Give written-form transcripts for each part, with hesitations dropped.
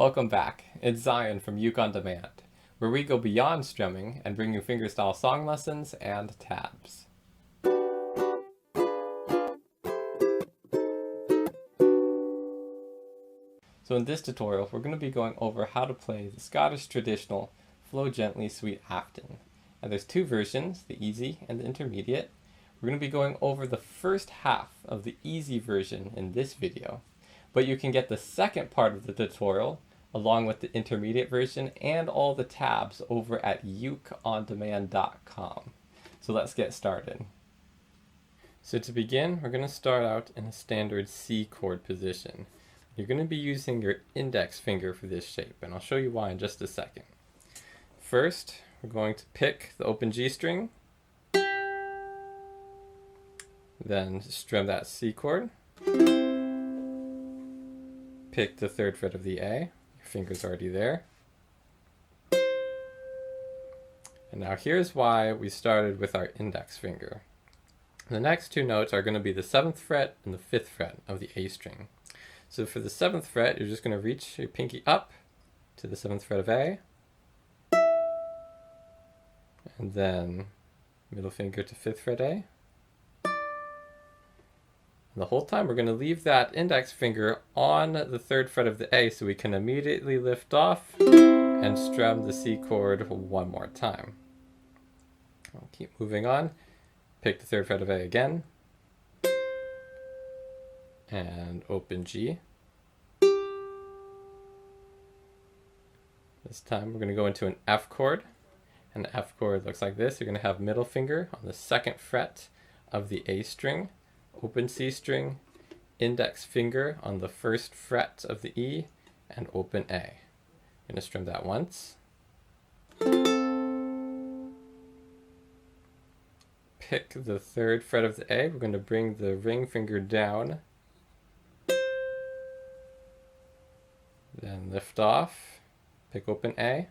Welcome back. It's Zion from Uke on Demand, where we go beyond strumming and bring you fingerstyle song lessons and tabs. So in this tutorial, we're going to be going over how to play the Scottish traditional Flow Gently Suite Afton. And there's two versions, the easy and the intermediate. We're going to be going over the first half of the easy version in this video, but you can get the second part of the tutorial along with the intermediate version and all the tabs over at ukeondemand.com. So let's get started. So to begin, we're going to start out in a standard C chord position. You're going to be using your index finger for this shape, and I'll show you why in just a second. First, we're going to pick the open G string, then strum that C chord, pick the third fret of the A, your finger's already there. And now here's why we started with our index finger. The next two notes are going to be the 7th fret and the 5th fret of the A string. So for the 7th fret, you're just going to reach your pinky up to the 7th fret of A, and then middle finger to 5th fret A. And the whole time we're going to leave that index finger on the 3rd fret of the A so we can immediately lift off and strum the C chord one more time. I'll keep moving on. Pick the 3rd fret of A again, and open G. This time we're going to go into an F chord, and the F chord looks like this. You're going to have middle finger on the 2nd fret of the A string, open C string, index finger on the 1st fret of the E, and open A. I'm going to strum that once. Pick the 3rd fret of the A. We're going to bring the ring finger down, then lift off, pick open A.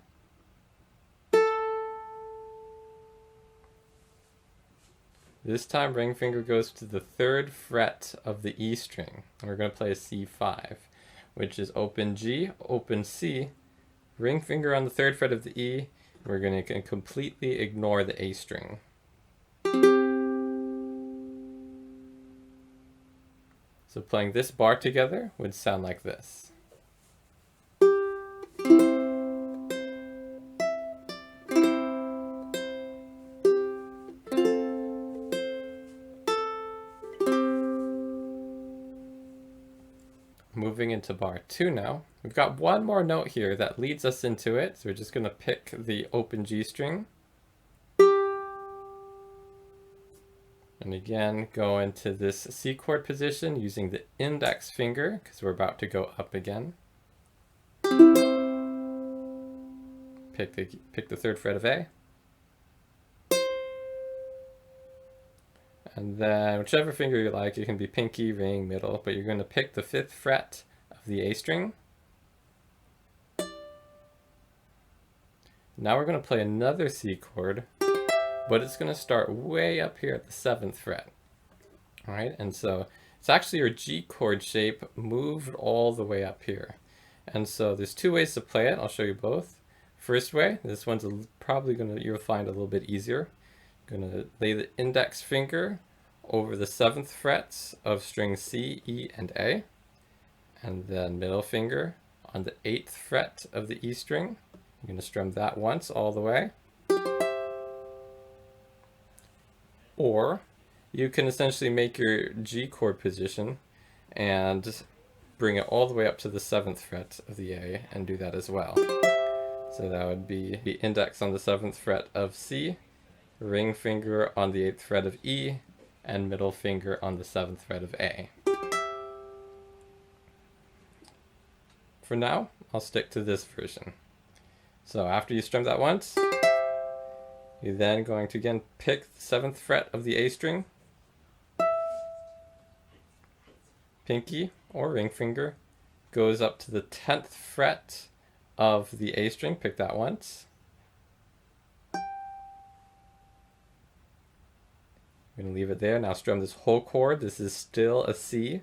This time ring finger goes to the 3rd fret of the E string, and we're going to play a C5, which is open G, open C, ring finger on the 3rd fret of the E, and we're going to completely ignore the A string. So playing this bar together would sound like this. Moving into bar 2 now. We've got one more note here that leads us into it, so we're just going to pick the open G string. And again, go into this C chord position using the index finger, because we're about to go up again. Pick the 3rd fret of A. And then whichever finger you like, it can be pinky, ring, middle, but you're going to pick the 5th fret of the A string. Now we're going to play another C chord, but it's going to start way up here at the 7th fret. All right, and so it's actually your G chord shape moved all the way up here. And so there's two ways to play it. I'll show you both. First way, this one's probably you'll find a little bit easier. I'm going to lay the index finger over the 7th frets of string C, E, and A, and then middle finger on the 8th fret of the E string. I'm going to strum that once all the way. Or you can essentially make your G chord position and bring it all the way up to the 7th fret of the A and do that as well. So that would be the index on the 7th fret of C, ring finger on the 8th fret of E, and middle finger on the 7th fret of A. For now, I'll stick to this version. So after you strum that once, you're then going to again pick the 7th fret of the A string, pinky or ring finger goes up to the 10th fret of the A string, pick that once. I'm going to leave it there. Now strum this whole chord. This is still a C.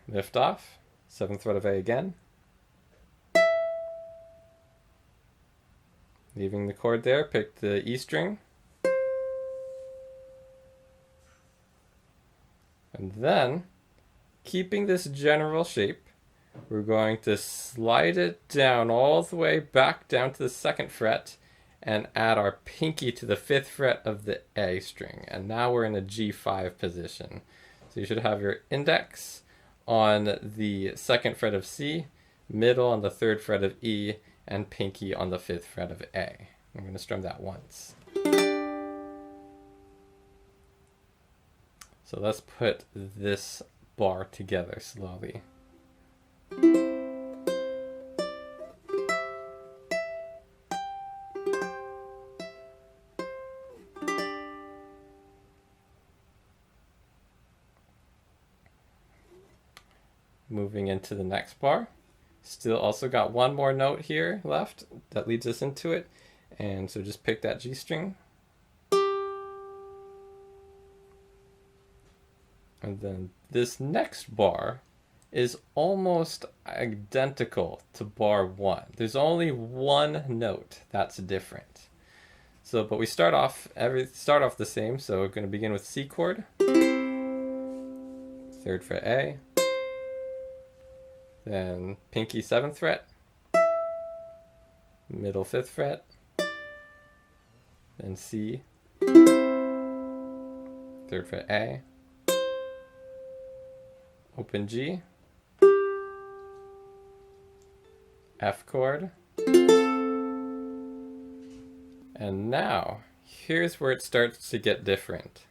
lift off, 7th fret of A again, leaving the chord there, pick the E string, and then, keeping this general shape, we're going to slide it down all the way back down to the 2nd fret and add our pinky to the 5th fret of the A string. And now we're in a G5 position. So you should have your index on the 2nd fret of C, middle on the 3rd fret of E, and pinky on the 5th fret of A. I'm going to strum that once. So let's put this bar together slowly. Moving into the next bar. Still also got one more note here left that leads us into it. And so just pick that G string. And then this next bar is almost identical to bar 1. There's only one note that's different. So, but we start off the same. So we're going to begin with C chord, 3rd fret A, then pinky 7th fret, middle 5th fret, then C, 3rd fret A, open G, F chord, and now here's where it starts to get different.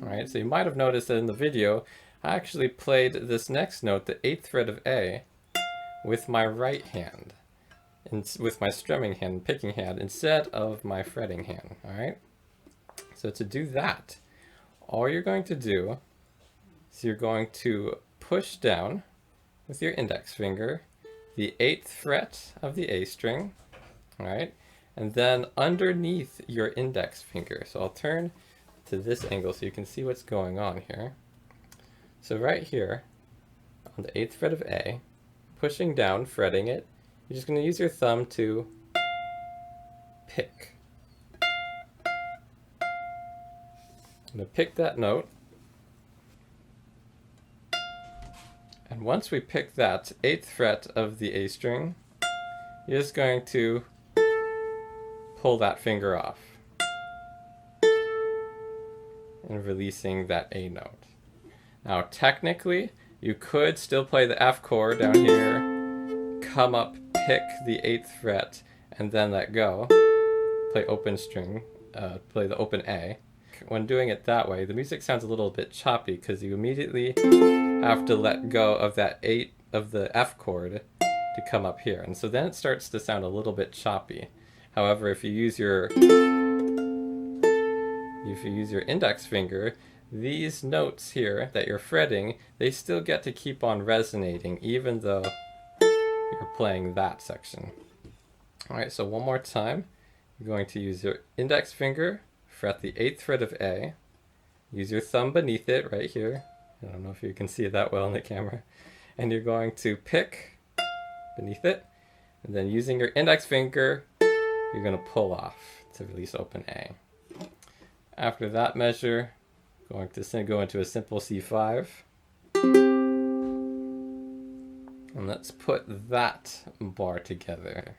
Alright, so you might have noticed that in the video I actually played this next note, the 8th fret of A, with my right hand, with my strumming hand, picking hand, instead of my fretting hand. Alright, so to do that, all you're going to do is you're going to push down with your index finger the 8th fret of the A string, all right, and then underneath your index finger. So I'll turn to this angle so you can see what's going on here. So right here on the 8th fret of A, pushing down, fretting it, you're just going to use your thumb to pick. I'm going to pick that note, and once we pick that 8th fret of the A string, you're just going to pull that finger off and releasing that A note. Now technically you could still play the F chord down here, come up, pick the 8th fret, and then let go, play open string, play the open A. When doing it that way, the music sounds a little bit choppy because you immediately have to let go of that 8 of the F chord to come up here. And so then it starts to sound a little bit choppy. However, if you use your index finger, these notes here that you're fretting, they still get to keep on resonating even though you're playing that section. Alright, so one more time. You're going to use your index finger, fret the 8th fret of A, use your thumb beneath it right here. I don't know if you can see it that well in the camera. And you're going to pick beneath it, and then using your index finger, you're going to pull off to release open A. After that measure, going to go into a simple C5. And let's put that bar together.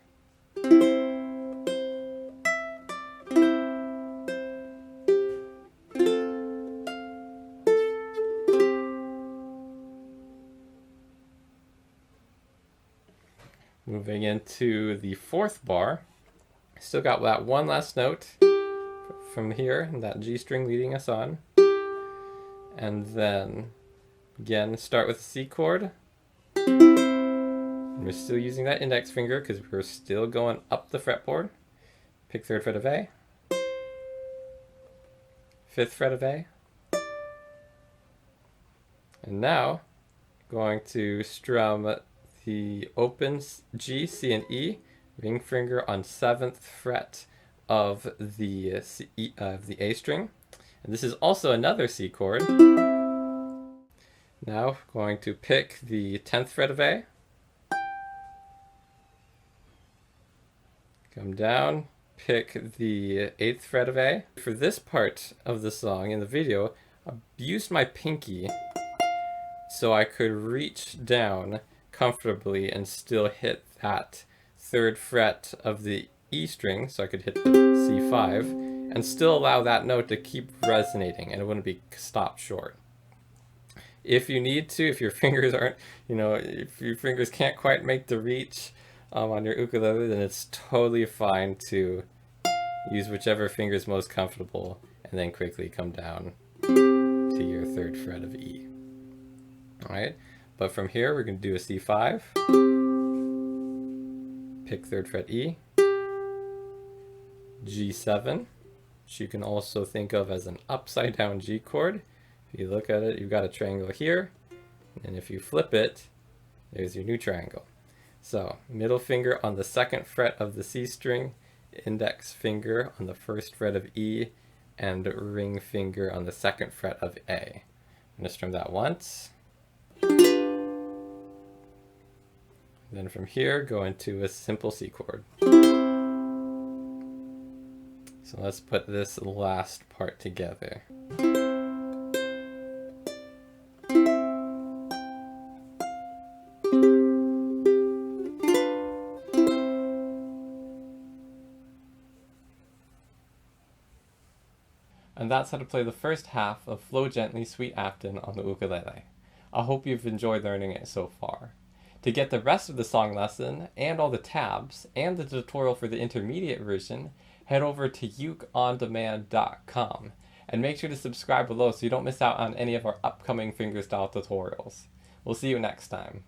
Moving into the 4th bar, still got that one last note from here, that G string leading us on. And then, again, start with the C chord. And we're still using that index finger because we're still going up the fretboard. Pick 3rd fret of A, 5th fret of A. And now, going to strum the open G, C, and E, ring finger on 7th fret of the A string, And this is also another C chord. Now going to pick the 10th fret of A. Come down, pick the 8th fret of A. For this part of the song in the video, I used my pinky so I could reach down comfortably and still hit that 3rd fret of the E string, so I could hit the C5 and still allow that note to keep resonating and it wouldn't be stopped short. If you need to, if your fingers aren't, if your fingers can't quite make the reach on your ukulele, then it's totally fine to use whichever finger is most comfortable and then quickly come down to your 3rd fret of E. Alright, but from here we're going to do a C5, pick 3rd fret E, G7, which you can also think of as an upside down G chord. If you look at it, you've got a triangle here, and if you flip it, there's your new triangle. So, middle finger on the 2nd fret of the C string, index finger on the 1st fret of E, and ring finger on the 2nd fret of A. I'm going to strum that once. Then from here, go into a simple C chord. So let's put this last part together. And that's how to play the first half of Flow Gently, Sweet Afton on the ukulele. I hope you've enjoyed learning it so far. To get the rest of the song lesson, and all the tabs, and the tutorial for the intermediate version, head over to ukondemand.com, and make sure to subscribe below so you don't miss out on any of our upcoming fingerstyle tutorials. We'll see you next time.